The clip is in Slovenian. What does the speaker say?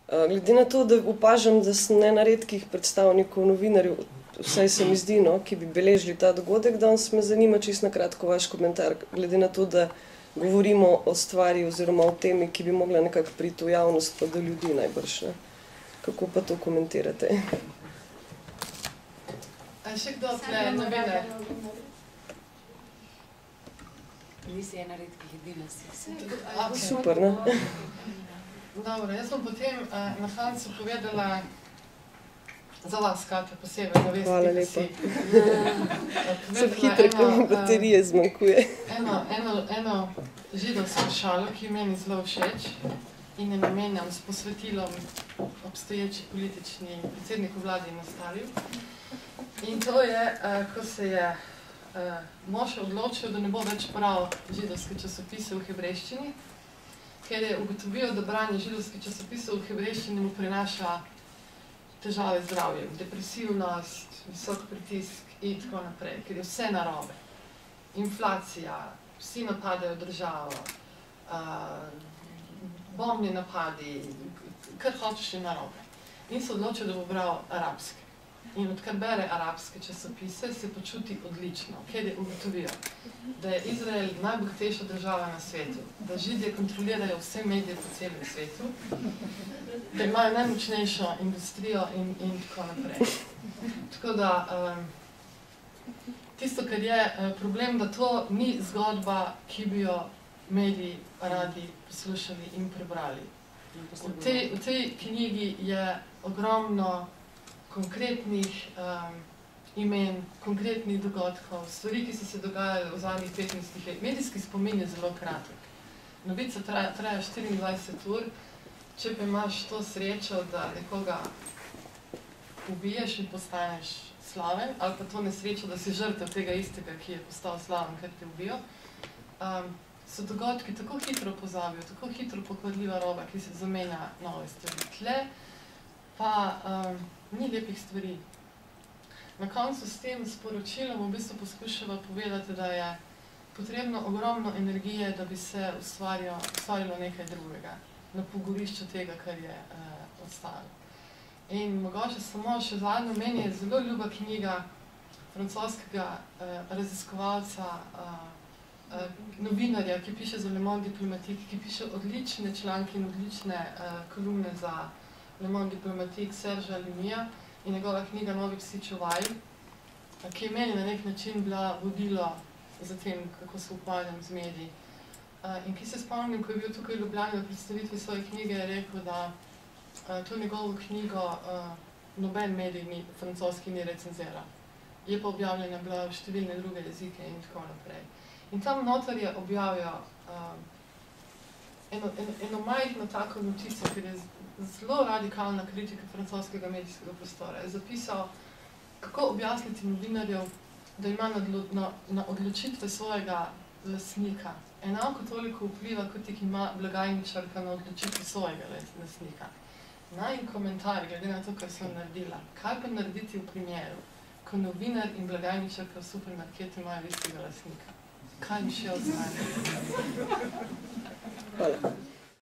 Glede na to, da opažam, da sem ena redkih predstavnikov novinarjev, vsaj se mi zdi, no, ki bi beležili ta dogodek, danes me zanima čisto na kratko vaš komentar, glede na to, da govorimo o stvari oziroma o temi, ki bi mogla nekako priti v javnost, pa do ljudi najbrž. Ne? Kako pa to komentirate? Še kdo tle novinar? Nisi ena redkih, edina si. Super, ne? Dobro, jaz bom potem na Hancu povedala za vas, Katja, posebej, da veste, hvala lepa. Sem hitro, ko mi baterije zmanjkuje. Eno židovsko šalo, ki meni zelo všeč in je namenjam s posvetilom obstoječi politični predsedniku vlade in ostalim. In to je, ko se je mož odločil, da ne bo več bral židovske časopise v hebrejščini, ker je ugotovil, da branje židovskih časopisov v hebrejščini mu prinaša težave z zdravjem, depresivnost, visok pritisk in tako naprej, ker je vse narobe. Inflacija, vsi napadajo državo, bombni napadi, kar hočeš je narobe. In se odločil, da bo bral arabske. In odkar bere arabske časopise, se počuti odlično, ker je ugotovil, da je Izrael najbogatejša država na svetu, da Židje kontrolirajo vse medije po celem svetu, da imajo najmočnejšo industrijo in tako naprej. Tako da, tisto, kar je problem, da to ni zgodba, ki bi jo mediji radi poslušali in prebrali. V tej knjigi je ogromno konkretnih imen, konkretnih dogodkov, stvari, ki so se dogajale v zadnjih 15 let. Medijski spomin je zelo kratek. Novica traja 24 ur, če pa imaš to srečo, da nekoga ubiješ in postaneš slaven, ali pa to nesrečo, da si žrtev tega istega, ki je postal slaven, ker te ubijo, so dogodki tako hitro pozabijo, tako hitro pokvarljiva roba, ki se zamenja nove stvari. Tle pa ni lepih stvari. Na koncu s tem sporočilom v bistvu poskušava povedati, da je potrebno ogromno energije, da bi se ustvarilo nekaj drugega na pogorišču tega, kar je ostalo. In mogoče samo še zadnjo, meni je zelo ljuba knjiga francoskega raziskovalca, novinarja, ki piše za Le Monde Diplomatique, ki piše odlične članke in odlične kolumne za Le Monde Diplomatique, Serža Limija in njegova knjiga Novi psi čuvaji, ki je meni na nek način bila vodilo za tem, kako se ukvarjam z mediji. In ki se spomnim, ko je bil tukaj v Ljubljani na predstavitvi svoje knjige, je rekel, da to njegovo knjigo noben medij francoski ni recenziral. Je pa objavljena bila v številne druge jezike in tako naprej. In tam noter je objavil eno majhno tako notico, ker je zelo radikalna kritika francoskega medijskega prostora. Je zapisal, kako objasniti novinarjev, da ima na odločitve svojega lastnika enako toliko vpliva, kot jih ima blagajničarka na odločitve svojega lastnika. Najin komentar, glede na to, kar sem naredila, kaj pa narediti v primeru, ko novinar in blagajničarka v supermarketu imajo istega lastnika? Kaj mi še ostane? Hvala.